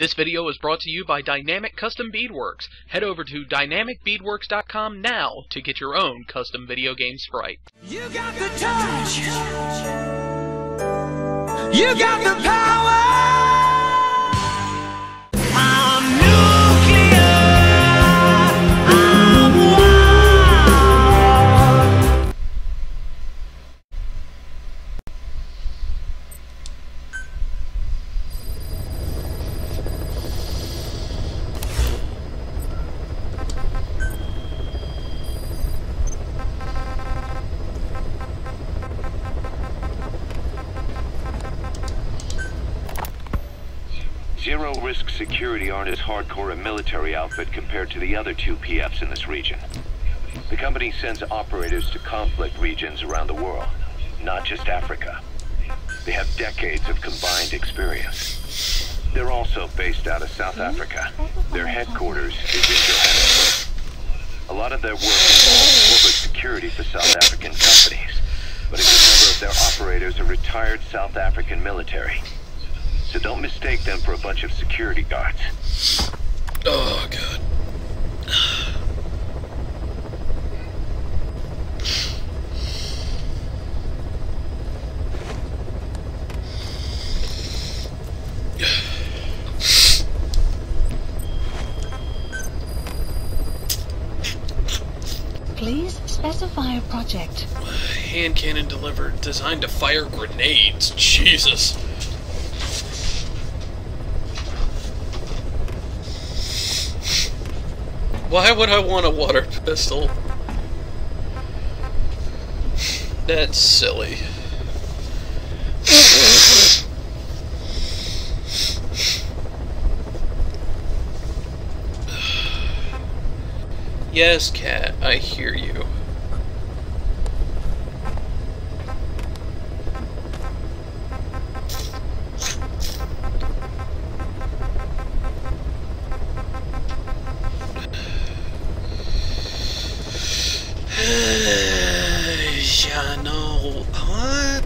This video is brought to you by Dynamic Custom Beadworks. Head over to dynamicbeadworks.com now to get your own custom video game sprite. You got the touch. You got the power. I'm nuclear. I'm wild. Zero-risk security aren't as hardcore a military outfit compared to the other two PFs in this region. The company sends operators to conflict regions around the world, not just Africa. They have decades of combined experience. They're also based out of South Africa. Their headquarters is in Johannesburg. A lot of their work involves corporate security for South African companies, but a good number of their operators are retired South African military. So don't mistake them for a bunch of security guards. Oh, God. Please specify a project. Hand cannon delivered, designed to fire grenades. Jesus. Why would I want a water pistol? That's silly. Yes, cat, I hear you. Yeah, no. What?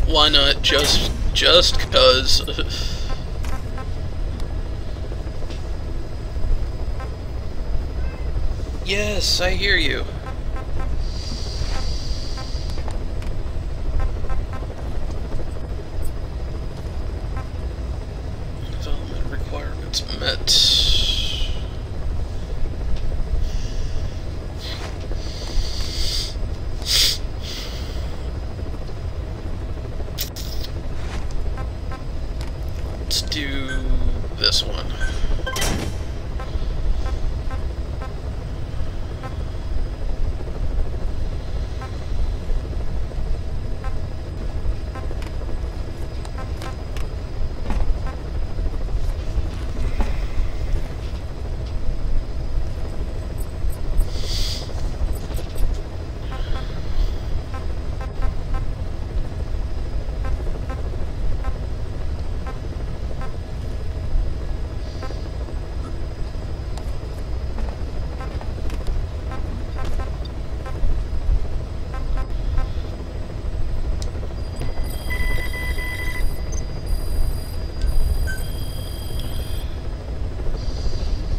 Why not? Just 'cause. Yes, I hear you. Development requirements met. Let's do this one.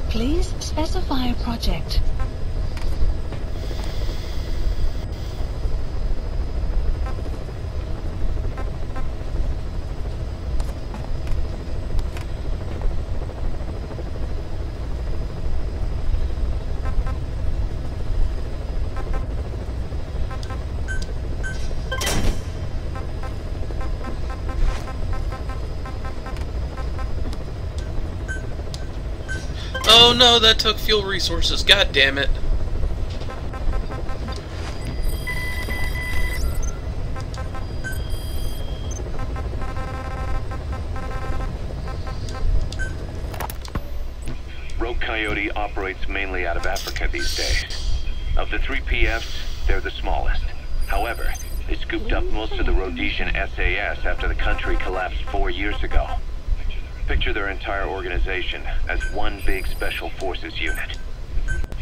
Please specify a project. Oh no, that took fuel resources. God damn it. Rogue Coyote operates mainly out of Africa these days. Of the three PFs, they're the smallest. However, They scooped up most of the Rhodesian SAS after the country collapsed 4 years ago. Picture their entire organization as one big special forces unit.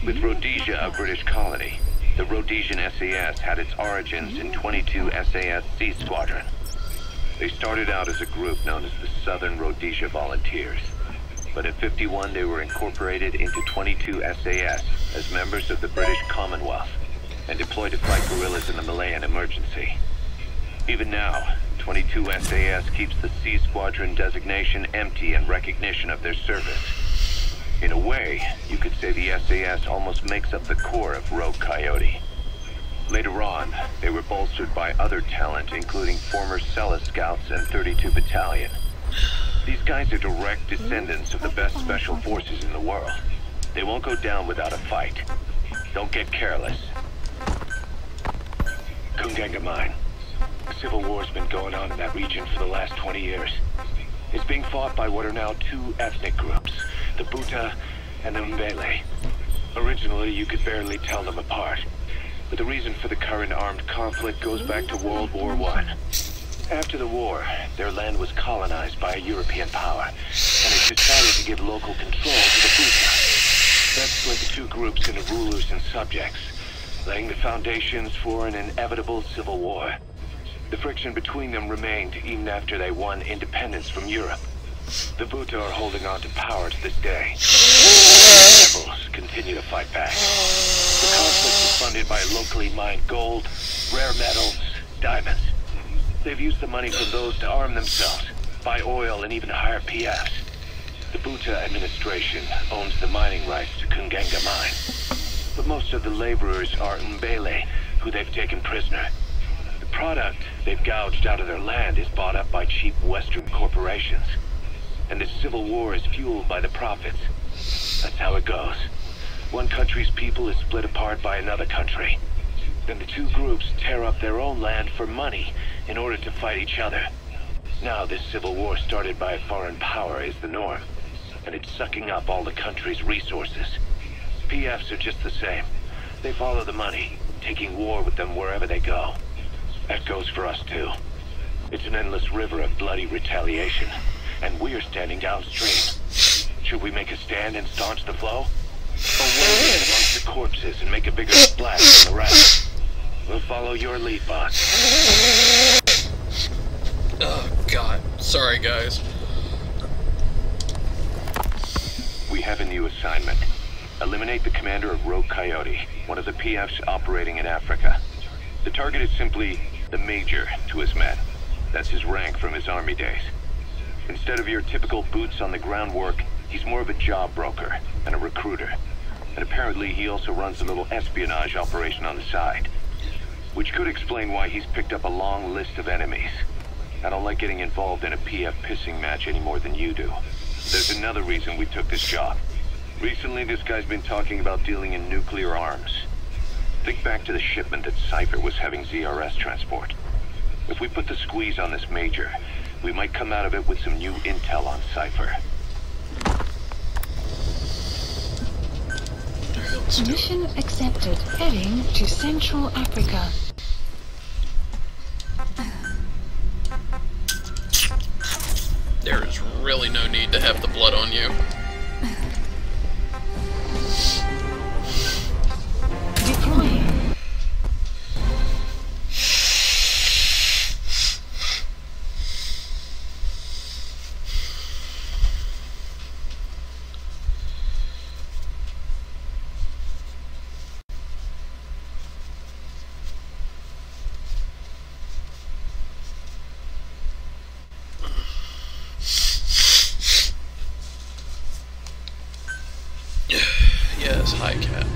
With Rhodesia a British colony, the Rhodesian SAS had its origins in 22 SAS Sea Squadron. They started out as a group known as the Southern Rhodesia Volunteers. But in '51 they were incorporated into 22 SAS as members of the British Commonwealth and deployed to fight guerrillas in the Malayan emergency. Even now, 22 SAS keeps the Sea Squadron designation empty in recognition of their service. In a way, you could say the SAS almost makes up the core of Rogue Coyote. Later on, they were bolstered by other talent, including former Cella Scouts and 32 Battalion. These guys are direct descendants of the best special forces in the world. They won't go down without a fight. Don't get careless. Kunganga Mine. A civil war's been going on in that region for the last 20 years. It's being fought by what are now two ethnic groups, the Buta and the Mbele. Originally, you could barely tell them apart, but the reason for the current armed conflict goes back to World War I. After the war, their land was colonized by a European power, and it decided to give local control to the Buta. That split the two groups into rulers and subjects, laying the foundations for an inevitable civil war. The friction between them remained even after they won independence from Europe. The Buta are holding on to power to this day. The rebels continue to fight back. The conflict is funded by locally mined gold, rare metals, diamonds. They've used the money from those to arm themselves, buy oil, and even hire PFs. The Buta administration owns the mining rights to Kunganga Mine. But most of the laborers are Mbele, who they've taken prisoner. The product they've gouged out of their land is bought up by cheap Western corporations. And this civil war is fueled by the profits. That's how it goes. One country's people is split apart by another country. Then the two groups tear up their own land for money in order to fight each other. Now this civil war started by a foreign power is the norm, and it's sucking up all the country's resources. PFs are just the same. They follow the money, taking war with them wherever they go. That goes for us too. It's an endless river of bloody retaliation, and we're standing downstream. Should we make a stand and staunch the flow? Or wade in amongst the corpses and make a bigger splash than the rest? We'll follow your lead, boss. Oh, God. Sorry, guys. We have a new assignment. Eliminate the commander of Rogue Coyote, one of the PFs operating in Africa. The target is simply the Major to his men. That's his rank from his army days. Instead of your typical boots on the ground work, he's more of a job broker and a recruiter. And apparently he also runs a little espionage operation on the side. Which could explain why he's picked up a long list of enemies. I don't like getting involved in a PF pissing match any more than you do. There's another reason we took this job. Recently, this guy's been talking about dealing in nuclear arms. Think back to the shipment that Cypher was having ZRS transport. If we put the squeeze on this Major, we might come out of it with some new intel on Cypher. Mission accepted. Heading to Central Africa. There is really no need to have the blood on you. Deploying. Yes, hi, cat.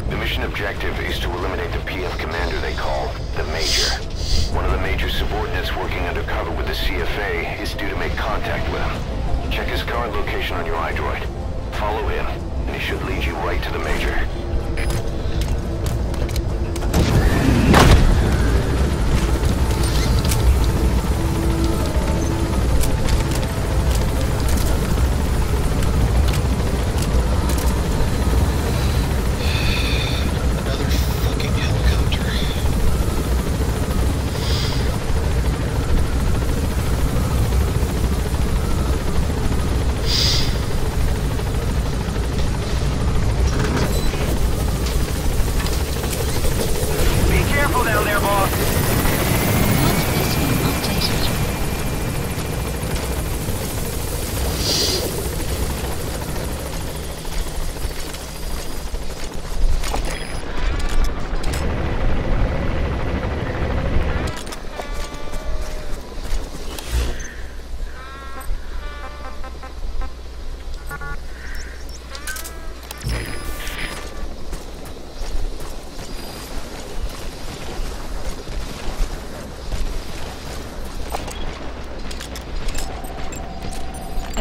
The mission objective is to eliminate the PF commander they call the Major. One of the Major's subordinates working undercover with the CFA is due to make contact with him. Check his current location on your iDroid. Follow him, and he should lead you right to the Major.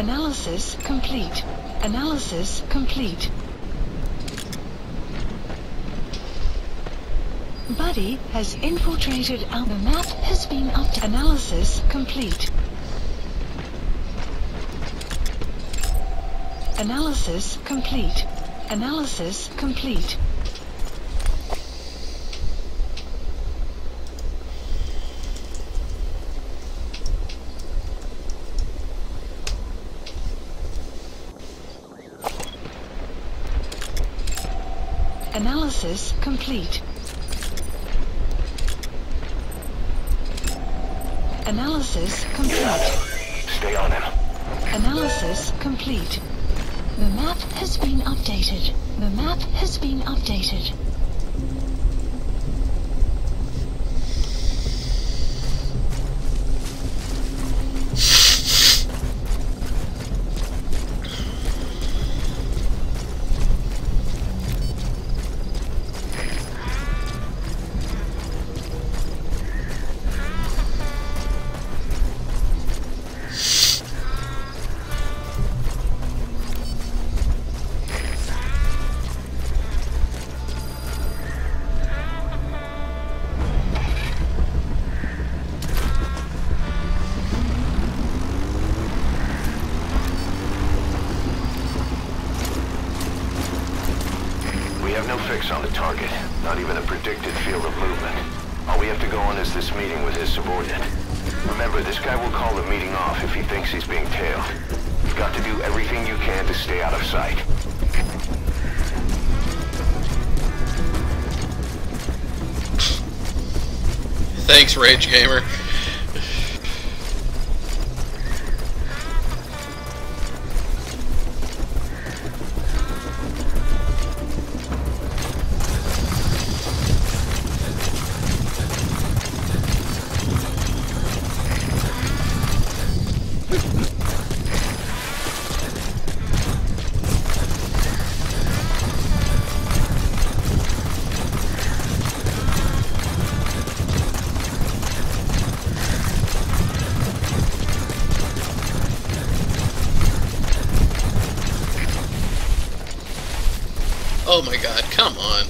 Analysis complete. Analysis complete. Buddy has infiltrated our map has been updated. Analysis complete. Analysis complete. Analysis complete. Analysis complete. Analysis complete. Stay on him. Analysis complete. The map has been updated. The map has been updated. We have no fix on the target, not even a predicted field of movement. All we have to go on is this meeting with his subordinate. Remember, this guy will call the meeting off if he thinks he's being tailed. You've got to do everything you can to stay out of sight. Thanks, Rage Gamer. Oh my god, come on.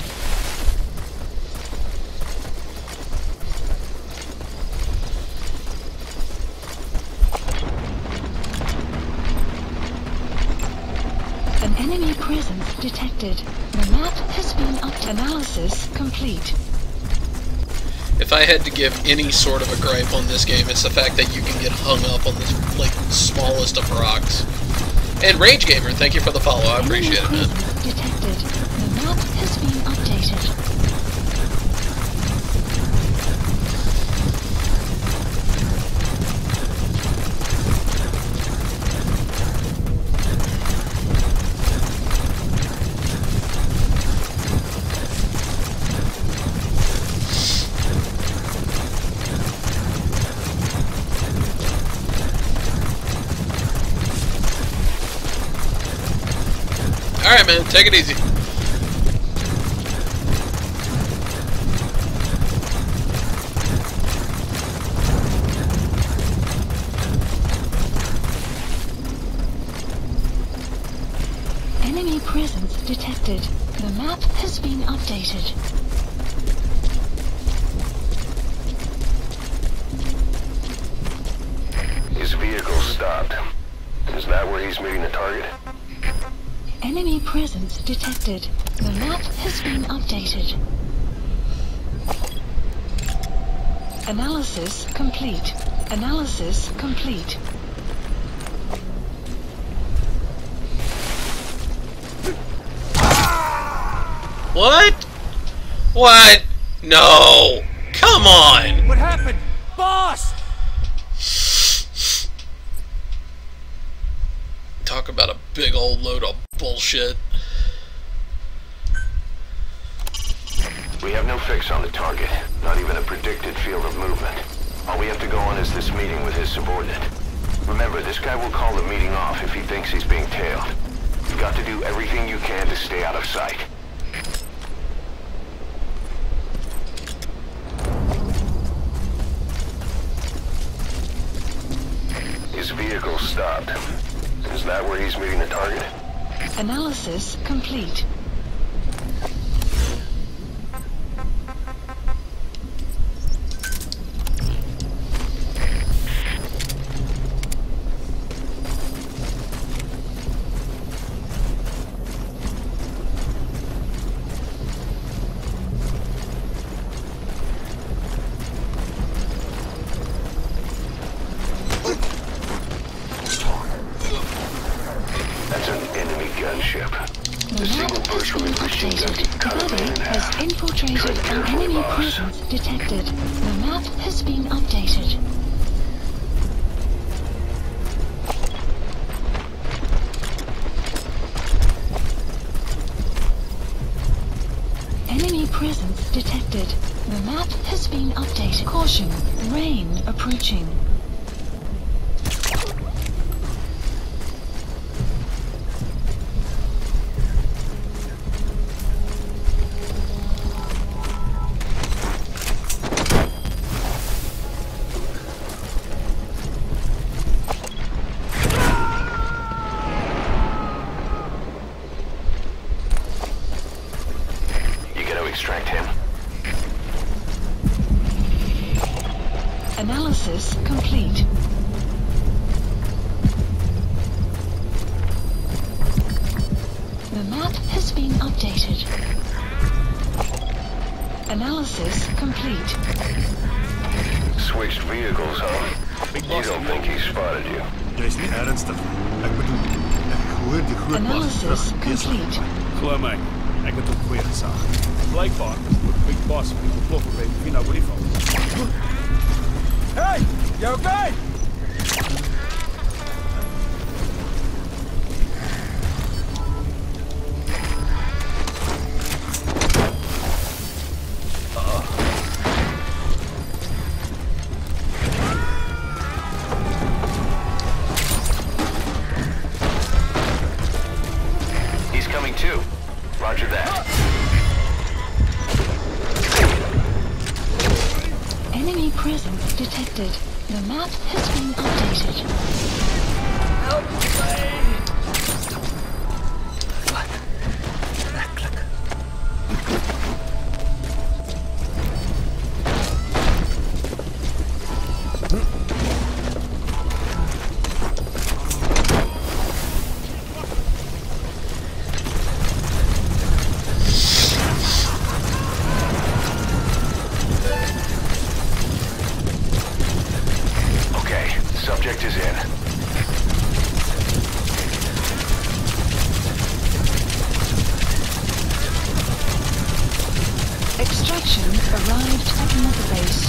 An enemy presence detected. The map has been upped. Analysis complete. If I had to give any sort of a gripe on this game, it's the fact that you can get hung up on the like smallest of rocks. And Rage Gamer, thank you for the follow. I appreciate it, man. Detected. The map has been updated. Alright, man, take it easy. Enemy presence detected. The map has been updated. His vehicle stopped. Is that where he's meeting the target? Enemy presence detected. The map has been updated. Analysis complete. Analysis complete. What? What? No! Come on! What happened? Boss! Talk about a big old load of bullshit. We have no fix on the target, not even a predicted field of movement. All we have to go on is this meeting with his subordinate. Remember, this guy will call the meeting off if he thinks he's being tailed. You've got to do everything you can to stay out of sight. His vehicle stopped. that where he's meeting the target? Analysis complete. That's an enemy gunship. The single burst from his machine gun can cut him in half. Has infiltrated an enemy presence detected. The map has been updated. Enemy presence detected. The map has been updated. Caution, rain approaching. Extract him. Analysis complete. The map has been updated. Analysis complete. Switched vehicles, huh? You don't think he spotted you? Jij is niet ernstig. Ik bedoel, ik hoor die groot Analysis complete. Geloof mij, ik heb het ook weer gezag. Blijkbaar wordt de Big Boss die ontploffen bij de Vina Briefal. Hey, you okay? He's coming too. Roger that. Enemy presence detected. The map has been updated. Help me! Subject is in. Extraction arrived at Mother Base.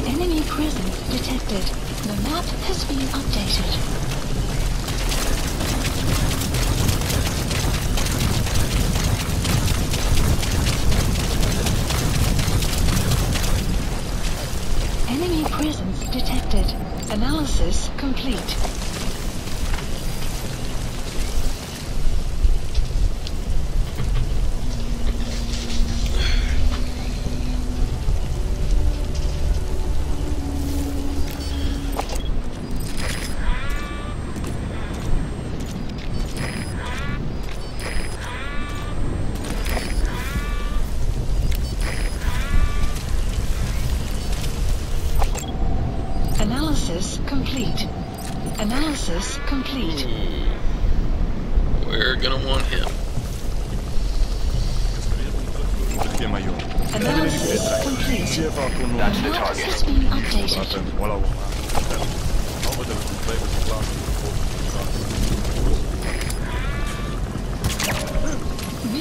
Enemy presence detected. The map has been updated. Enemy presence detected. Analysis complete. Analysis complete. Analysis complete. We're gonna want him. Analysis complete. That's the Map target. has been updated.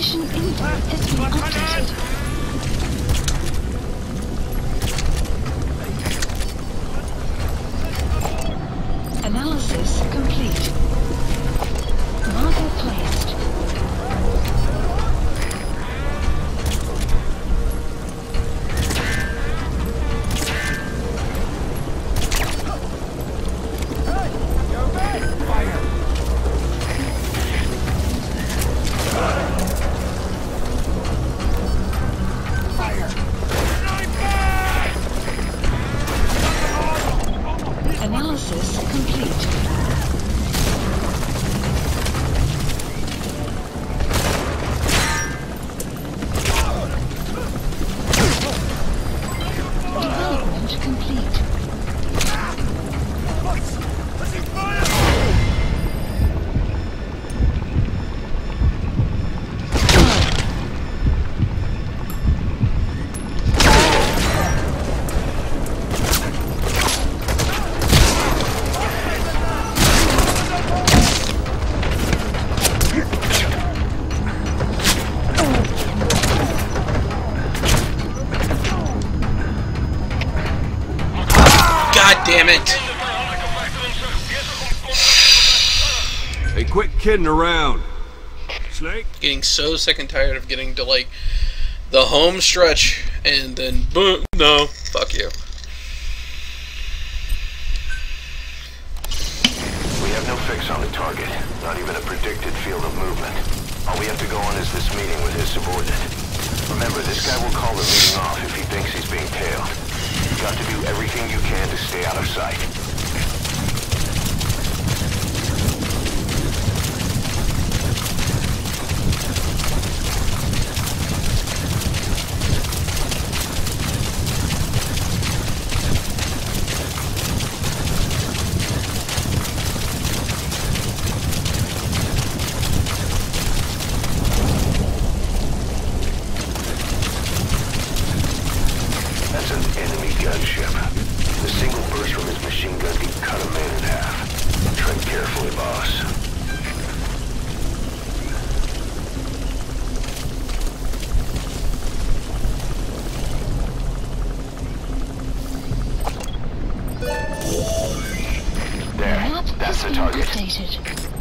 Mission info has been updated. Analysis complete. Marker placed. Analysis complete. Development complete. God damn it! Hey, quit kidding around. Snake? Getting so sick and tired of getting to, like, the home stretch, and then boom, no, fuck you. We have no fix on the target, not even a predicted field of movement. All we have to go on is this meeting with his subordinate. Remember, this guy will call the meeting off if he thinks he's being tailed. You've got to do everything you can to stay out of sight. That's an enemy gunship. The single burst from his machine gun can cut a man in half. Tread carefully, boss. There, Map that's has the been target. updated.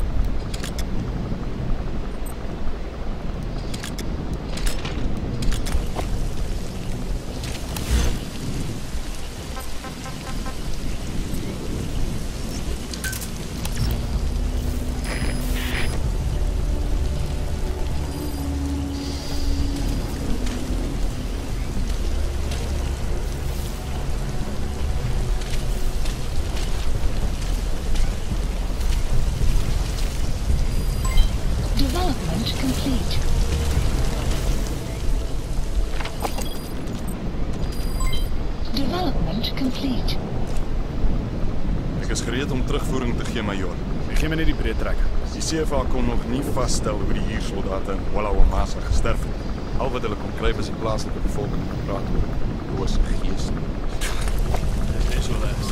Development complete. Development complete. Ek is gereed om terugvoering te gee, majoor. Ek gee my net die breed trek. Die CFA kon nog nie vasstel hoe die huursoldate in Wallawamasa gesterf het. Al wat hulle kon kry was die plaaslike bevolking gepraat oor bose geeste. Dis so les.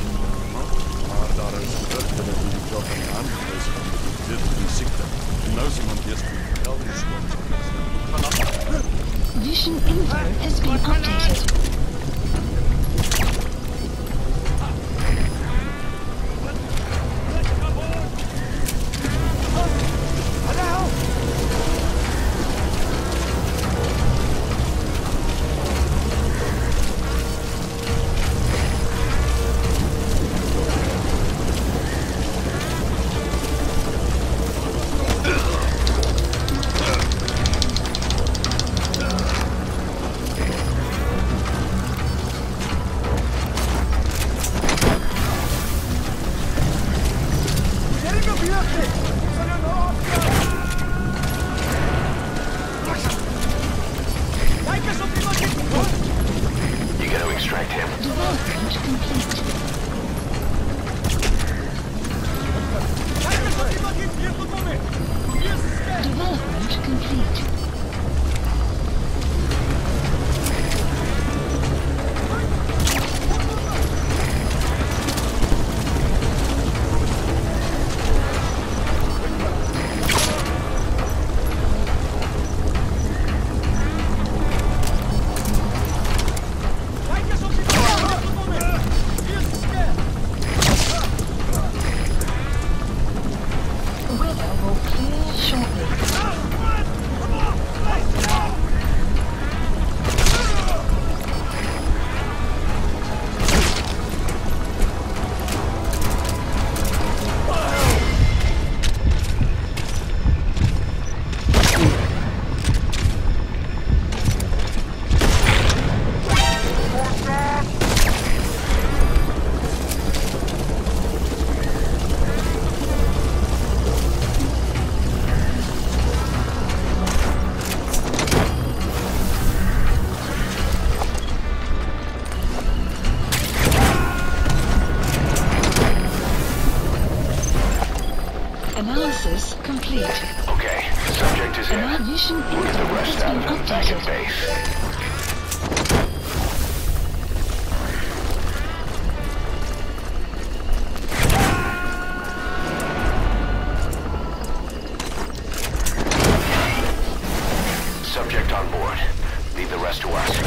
Maar daar is gerugte dat die job aan die hand is van dit die siekte. En nou is iemand eers die elders skoon. Mission info has been updated. will clear shortly. Analysis complete. Okay, subject is in. Our mission We'll get the info rest has out been of it back at updated. base. Subject on board. Leave the rest to us.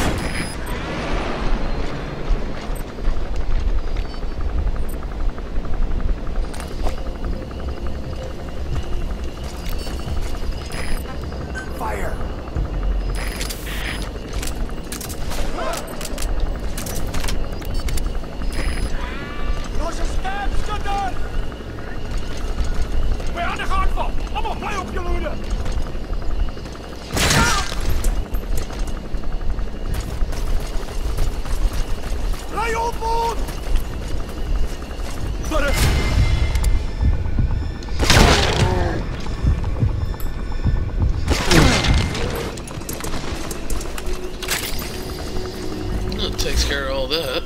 That takes care of all that.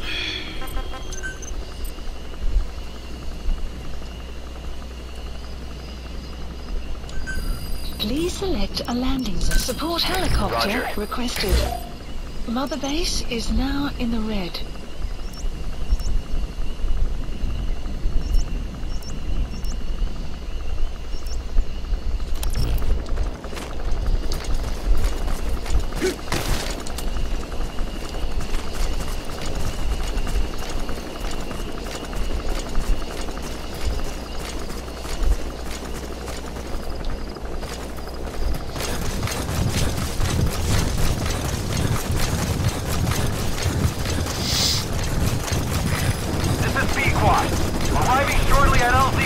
Please select a landing zone. Support helicopter Roger. requested. Mother base is now in the red. Arriving shortly at LZ.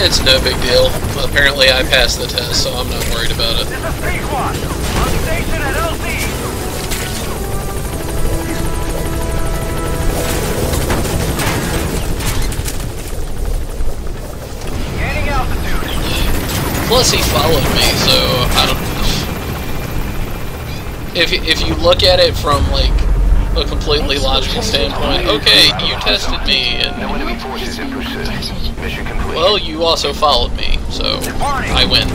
It's no big deal. Apparently I passed the test, so I'm not worried about it. This is Pequot. On station at LZ. Gaining altitude. Plus he followed me, so I don't... If you look at it from, like, a completely logical standpoint, okay, you tested me, and... No enemy forces in pursuit. Mission complete. Well, you also followed me, so I win.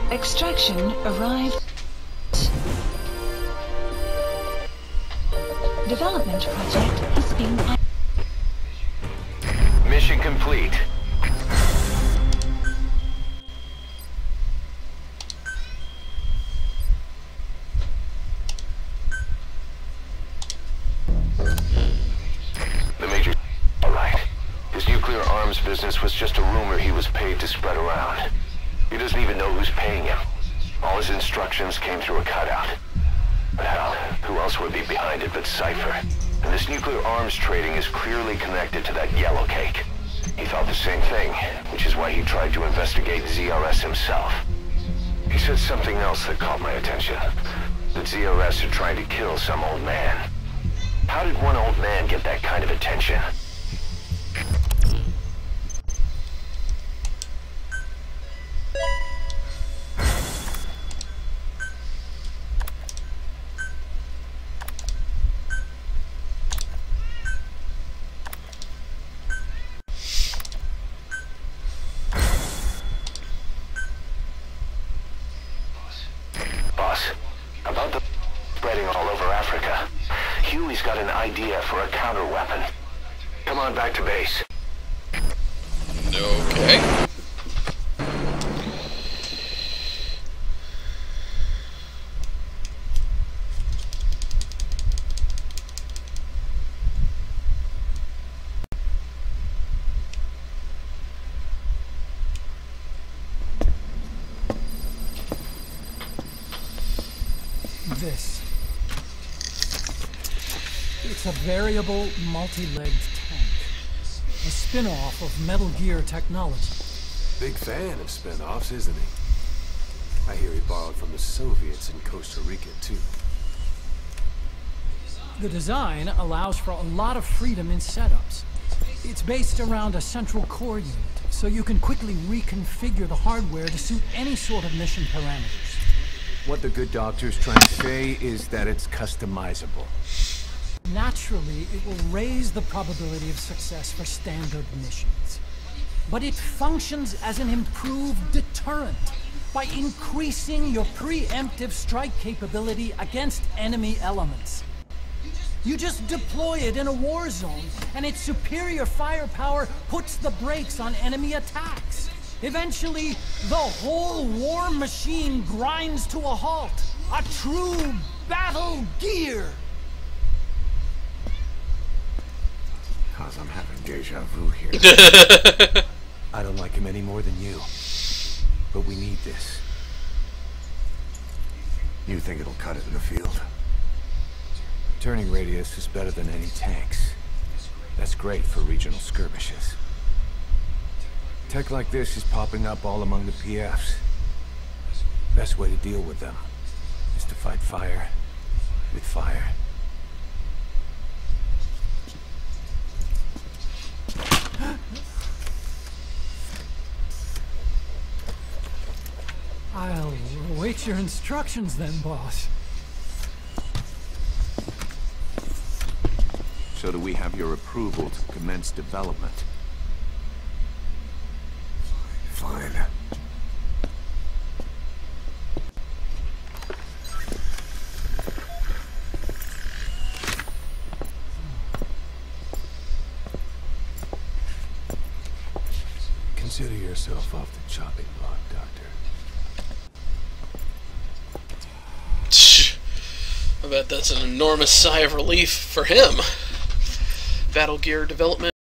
Extraction arrived. Development project has been... Mission complete. The Major... Alright. His nuclear arms business was just a rumor he was paid to spread around. He doesn't even know who's paying him. All his instructions came through a cutout. But hell, who else would be behind it but Cypher? And this nuclear arms trading is clearly connected to that yellow cake. He thought the same thing, which is why he tried to investigate ZRS himself. He said something else that caught my attention. That ZRS are trying to kill some old man. How did one old man get that kind of attention? About the spreading all over Africa. Huey's got an idea for a counter-weapon. Come on back to base. Okay. this. It's a variable, multi-legged tank. A spin-off of Metal Gear technology. Big fan of spin-offs, isn't he? I hear he borrowed from the Soviets in Costa Rica, too. The design allows for a lot of freedom in setups. It's based around a central core unit, so you can quickly reconfigure the hardware to suit any sort of mission parameters. What the good doctor's trying to say is that it's customizable. Naturally, it will raise the probability of success for standard missions. But it functions as an improved deterrent by increasing your preemptive strike capability against enemy elements. You just deploy it in a war zone, and its superior firepower puts the brakes on enemy attacks. Eventually, the whole war machine grinds to a halt. A true battle gear! Cause I'm having deja vu here. I don't like him any more than you. But we need this. You think it'll cut it in the field? Turning radius is better than any tanks. That's great for regional skirmishes. Tech like this is popping up all among the PFs. Best way to deal with them is to fight fire with fire. I'll await your instructions then, boss. So do we have your approval to commence development? Fine. Consider yourself off the chopping block, Doctor. I bet that's an enormous sigh of relief for him. Battle Gear development.